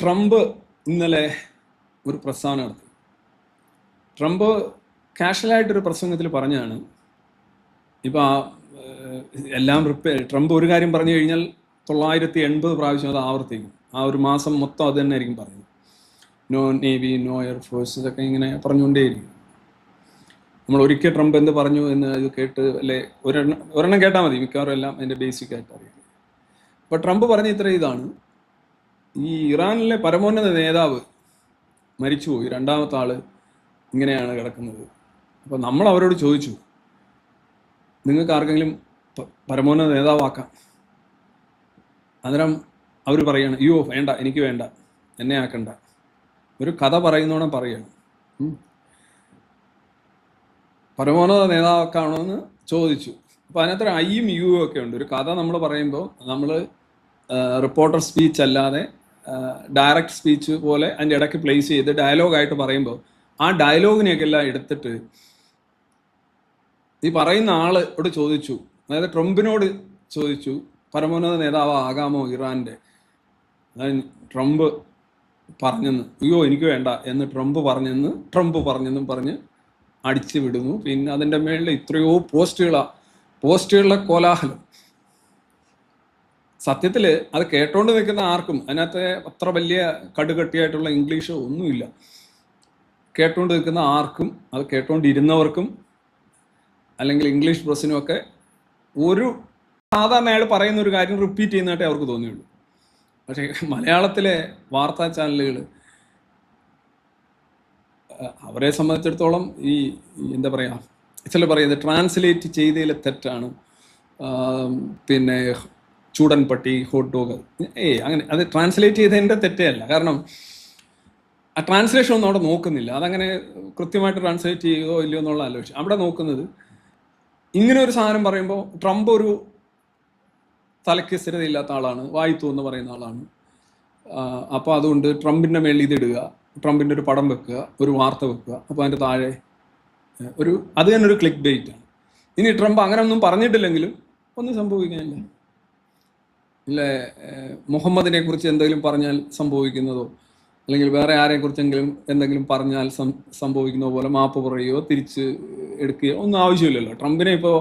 Trump ഇന്നലെ ഒരു പ്രസ്താവന നടത്തി. ട്രംപ് കാഷ്വലായിട്ടൊരു പ്രസംഗത്തിൽ പറഞ്ഞാണ്, ഇപ്പം എല്ലാം ട്രംപ് ഒരു കാര്യം പറഞ്ഞു കഴിഞ്ഞാൽ 980 പ്രാവശ്യം അത് ആവർത്തിക്കും. ആ ഒരു മാസം മൊത്തം അത് തന്നെ ആയിരിക്കും പറയുന്നത്. നോ നേവി, നോ എയർഫോഴ്സ്, ഇതൊക്കെ ഇങ്ങനെ പറഞ്ഞുകൊണ്ടേയിരിക്കും. നമ്മൾ ഒരിക്കൽ ട്രംപ് എന്ത് പറഞ്ഞു എന്ന് ഇത് കേട്ട് അല്ലെ ഒരെണ്ണം കേട്ടാൽ മതി, മിക്കവാറും എല്ലാം അതിൻ്റെ ബേസിക് ആയിട്ട് അറിയാം. അപ്പോൾ ട്രംപ് പറഞ്ഞ ഇതാണ്: ഈ ഇറാനിലെ പരമോന്നത നേതാവ് മരിച്ചുപോയി, രണ്ടാമത്തെ ആള് ഇങ്ങനെയാണ് കിടക്കുന്നത്. അപ്പോൾ നമ്മൾ അവരോട് ചോദിച്ചു, നിങ്ങൾക്ക് ആർക്കെങ്കിലും പരമോന്നത നേതാവാക്കാം? അന്നേരം അവർ പറയാണ്, അയ്യോ വേണ്ട, എനിക്ക് വേണ്ട, എന്നെ ആക്കണ്ട. ഒരു കഥ പറയുന്നോണം പറയാണ്, പരമോന്നത നേതാവാക്കാണോന്ന് ചോദിച്ചു. അപ്പോൾ അതിനകത്ത് ഐയും യുവും ഒക്കെ ഉണ്ട്. ഒരു കഥ നമ്മൾ പറയുമ്പോൾ നമ്മൾ റിപ്പോർട്ടർ സ്പീച്ച് അല്ലാതെ ഡയറക്റ്റ് സ്പീച്ച് പോലെ അതിൻ്റെ ഇടയ്ക്ക് പ്ലേസ് ചെയ്ത് ഡയലോഗായിട്ട് പറയുമ്പോൾ ആ ഡയലോഗിനെയൊക്കെ എല്ലാം എടുത്തിട്ട് ഈ പറയുന്ന ആളോട് ചോദിച്ചു, അതായത് ട്രംപിനോട് ചോദിച്ചു, പരമോന്നത നേതാവ് ആകാമോ ഇറാൻ്റെ? ട്രംപ് പറഞ്ഞെന്ന്, അയ്യോ എനിക്ക് വേണ്ട എന്ന് ട്രംപ് പറഞ്ഞെന്നും പറഞ്ഞ് അടിച്ചു വിടുന്നു. പിന്നെ അതിൻ്റെ മേളിൽ എത്രയോ പോസ്റ്റുകളുടെ കോലാഹലം. സത്യത്തിൽ അത് കേട്ടോണ്ട് നിൽക്കുന്ന ആർക്കും അതിനകത്ത് അത്ര വലിയ കടുകട്ടിയായിട്ടുള്ള ഇംഗ്ലീഷോ ഒന്നുമില്ല. കേട്ടോണ്ട് നിൽക്കുന്ന ആർക്കും, അത് കേട്ടോണ്ടിരുന്നവർക്കും അല്ലെങ്കിൽ ഇംഗ്ലീഷ് പ്രസ്സിനും ഒക്കെ ഒരു സാധാരണ അയാൾ പറയുന്ന ഒരു കാര്യം റിപ്പീറ്റ് ചെയ്യുന്നതായിട്ടേ അവർക്ക് തോന്നിയുള്ളൂ. പക്ഷേ മലയാളത്തിലെ വാർത്താ ചാനലുകൾ അവരെ സംബന്ധിച്ചിടത്തോളം ഈ എന്താ പറയുക, ചില പറയുന്നത് ട്രാൻസ്ലേറ്റ് ചെയ്തതിലെ തെറ്റാണ്, പിന്നെ ചൂടൻ പട്ടി, ഹോട്ട് ഡോഗ്, അങ്ങനെ അത് ട്രാൻസ്ലേറ്റ് ചെയ്തതിൻ്റെ തെറ്റേ അല്ല. കാരണം ആ ട്രാൻസ്ലേഷൻ ഒന്നും അവിടെ നോക്കുന്നില്ല. അതങ്ങനെ കൃത്യമായിട്ട് ട്രാൻസ്ലേറ്റ് ചെയ്യുകയോ ഇല്ലയോ എന്നുള്ള ആലോചിച്ചു. അവിടെ നോക്കുന്നത് ഇങ്ങനെ ഒരു സാധനം പറയുമ്പോൾ ട്രംപ് ഒരു തലയ്ക്ക് സ്ഥിരതയില്ലാത്ത ആളാണ്, വായിത്തു എന്ന് പറയുന്ന ആളാണ്. അപ്പോൾ അതുകൊണ്ട് ട്രംപിൻ്റെ മേളിൽ ഇതിടുക, ട്രംപിൻ്റെ ഒരു പടം വെക്കുക, ഒരു വാർത്ത വെക്കുക, അപ്പോൾ അതിൻ്റെ താഴെ അത് തന്നെ ഒരു ക്ലിക്ക് ബെയ്റ്റാണ്. ഇനി ട്രംപ് അങ്ങനെ ഒന്നും പറഞ്ഞിട്ടില്ലെങ്കിലും ഒന്നും സംഭവിക്കാനില്ല. ഇല്ലേ, മുഹമ്മദിനെ കുറിച്ച് എന്തെങ്കിലും പറഞ്ഞാൽ സംഭവിക്കുന്നതോ അല്ലെങ്കിൽ വേറെ ആരെക്കുറിച്ചെങ്കിലും എന്തെങ്കിലും പറഞ്ഞാൽ സംഭവിക്കുന്ന പോലെ മാപ്പ് പറയുകയോ തിരിച്ച് എടുക്കുകയോ ഒന്നും ആവശ്യമില്ലല്ലോ. ട്രംപിനെ ഇപ്പോൾ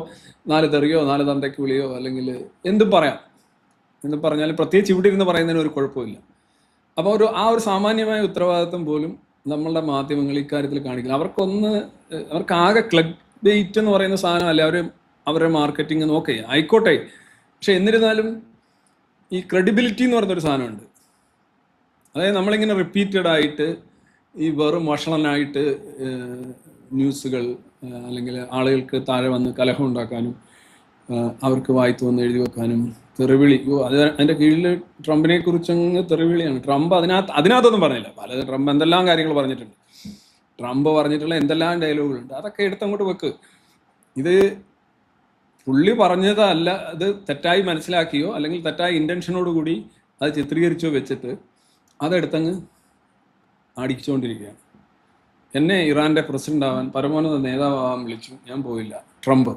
4 തെറിയോ 4 തന്തയ്ക്ക് വിളിയോ അല്ലെങ്കിൽ എന്തും പറയാം, എന്തും പറഞ്ഞാൽ പ്രത്യേകിച്ച് ഇവിടെ ഇരുന്ന് പറയുന്നതിന് ഒരു കുഴപ്പമില്ല. അപ്പോൾ ആ ഒരു സാമാന്യമായ ഉത്തരവാദിത്വം പോലും നമ്മളുടെ മാധ്യമങ്ങൾ ഇക്കാര്യത്തിൽ കാണിക്കില്ല. അവർക്ക് ആകെ ക്ലിക്ക് ബെയ്റ്റ് എന്ന് പറയുന്ന സാധനമല്ല, അവരുടെ മാർക്കറ്റിംഗ് നോക്കേ ആയിക്കോട്ടെ. പക്ഷെ എന്നിരുന്നാലും ഈ ക്രെഡിബിലിറ്റി എന്ന് പറയുന്നൊരു സാധനമുണ്ട്. അതായത് നമ്മളിങ്ങനെ റിപ്പീറ്റഡ് ആയിട്ട് ഈ വെറും വഷളനായിട്ട് ന്യൂസുകൾ അല്ലെങ്കിൽ ആളുകൾക്ക് താഴെ വന്ന് കലഹം ഉണ്ടാക്കാനും അവർക്ക് വായിത്തു വന്ന് എഴുതി വെക്കാനും തെറിവിളി, അതിൻ്റെ കീഴിൽ ട്രംപിനെ കുറിച്ചങ്ങ് തെറിവിളിയാണ്. ട്രംപ് അതിനകത്തൊന്നും പറഞ്ഞില്ല. ട്രംപ് എന്തെല്ലാം കാര്യങ്ങൾ പറഞ്ഞിട്ടുണ്ട്, ട്രംപ് പറഞ്ഞിട്ടുള്ള എന്തെല്ലാം ഡയലോഗുകളുണ്ട്, അതൊക്കെ എടുത്തങ്ങോട്ട് വെക്ക്. ഇത് പുള്ളി പറഞ്ഞതല്ല, അത് തെറ്റായി മനസ്സിലാക്കിയോ അല്ലെങ്കിൽ തെറ്റായ ഇൻറ്റൻഷനോട് കൂടി അത് ചിത്രീകരിച്ചോ വെച്ചിട്ട് അതെടുത്തങ്ങ് അടിച്ചുകൊണ്ടിരിക്കുകയാണ്. എന്നെ ഇറാൻ്റെ പ്രസിഡന്റ് ആവാൻ, പരമോന്നത നേതാവാൻ വിളിച്ചു, ഞാൻ പോയില്ല. ട്രംപ്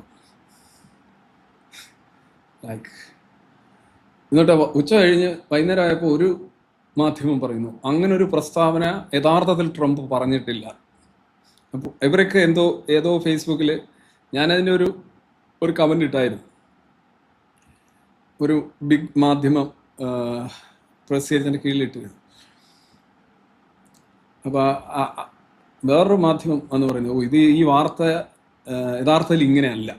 എന്നിട്ട് ഉച്ച കഴിഞ്ഞ് വൈകുന്നേരം ആയപ്പോൾ ഒരു മാധ്യമം പറയുന്നു, അങ്ങനെ ഒരു പ്രസ്താവന യഥാർത്ഥത്തിൽ ട്രംപ് പറഞ്ഞിട്ടില്ല. അപ്പോൾ ഇവരൊക്കെ ഏതോ ഫേസ്ബുക്കിൽ ഞാനതിൻ്റെ ഒരു കമൻ്റ് ഇട്ടായിരുന്നു. ഒരു ബിഗ് മാധ്യമം പ്രസിദ്ധീകരിച്ചതിൻ്റെ കീഴിലിട്ട്. അപ്പോൾ വേറൊരു മാധ്യമം എന്ന് പറയുന്നത്, ഈ വാർത്ത യഥാർത്ഥത്തിൽ ഇങ്ങനെയല്ല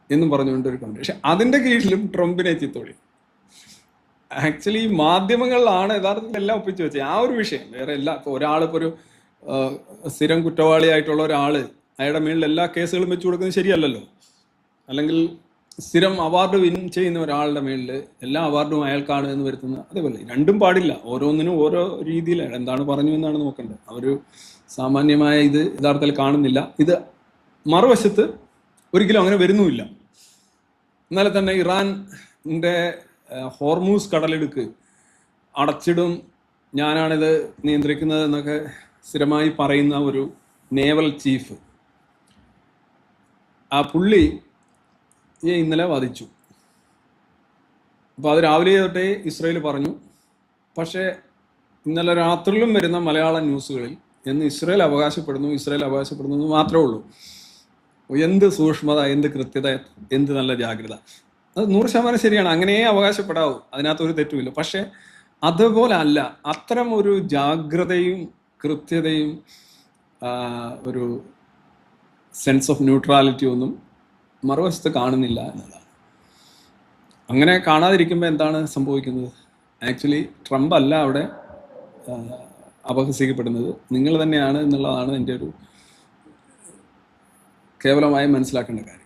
എന്നും പറഞ്ഞുകൊണ്ട് ഒരു കമന്റ്. പക്ഷെ അതിൻ്റെ കീഴിലും ട്രംപിനെ ചിത്തോളി. ആക്ച്വലി മാധ്യമങ്ങളിലാണ് യഥാർത്ഥത്തിൽ എല്ലാം ഒപ്പിച്ചു വെച്ചത്. ആ ഒരു വിഷയം വേറെ എല്ലാ, ഇപ്പോൾ ഒരാളിപ്പോൾ ഒരു സ്ഥിരം കുറ്റവാളിയായിട്ടുള്ള ഒരാൾ, അയാളുടെ മേളിൽ എല്ലാ കേസുകളും വെച്ചു കൊടുക്കുന്നത് ശരിയല്ലല്ലോ. അല്ലെങ്കിൽ സ്ഥിരം അവാർഡ് വിൻ ചെയ്യുന്ന ഒരാളുടെ മേളിൽ എല്ലാ അവാർഡും അയാൾക്കാണ് എന്ന് വരുത്തുന്ന, അതേപോലെ രണ്ടും പാടില്ല. ഓരോന്നിനും ഓരോ രീതിയിലാണ് എന്താണ് പറഞ്ഞു എന്നാണ് നോക്കേണ്ടത്. അവർ സാമാന്യമായ ഇത് യഥാർത്ഥത്തിൽ കാണുന്നില്ല. ഇത് മറുവശത്ത് ഒരിക്കലും അങ്ങനെ വരുന്നുമില്ല. ഇന്നലെ തന്നെ ഇറാൻ്റെ ഹോർമൂസ് കടലിടുക്ക് അടച്ചിടും, ഞാനാണിത് നിയന്ത്രിക്കുന്നത് എന്നൊക്കെ സ്ഥിരമായി പറയുന്ന ഒരു നേവൽ ചീഫ്, ആ പുള്ളി ഇന്നലെ വധിച്ചു. അപ്പോൾ അത് രാവിലെ തൊട്ടേ ഇസ്രയേൽ പറഞ്ഞു. പക്ഷേ ഇന്നലെ രാത്രിയിലും വരുന്ന മലയാള ന്യൂസുകളിൽ എന്ന് ഇസ്രായേൽ അവകാശപ്പെടുന്നു എന്ന് മാത്രമേ ഉള്ളൂ. എന്ത് സൂക്ഷ്മത, എന്ത് കൃത്യത, എന്ത് നല്ല ജാഗ്രത. അത് 100% ശരിയാണ്, അങ്ങനെയേ അവകാശപ്പെടാവൂ, അതിനകത്ത് ഒരു തെറ്റുമില്ല. പക്ഷെ അതുപോലെ അല്ല, അത്തരം ഒരു ജാഗ്രതയും കൃത്യതയും ഒരു സെൻസ് ഓഫ് ന്യൂട്രാലിറ്റി ഒന്നും മറുവശത്ത് കാണുന്നില്ല എന്നതാണ്. അങ്ങനെ കാണാതിരിക്കുമ്പോൾ എന്താണ് സംഭവിക്കുന്നത്? ആക്ച്വലി ട്രംപ് അല്ല അവിടെ അപഹസിക്കപ്പെടുന്നത്, നിങ്ങൾ തന്നെയാണ് എന്നുള്ളതാണ് എൻ്റെ ഒരു കേവലമായി മനസ്സിലാക്കേണ്ട കാര്യം.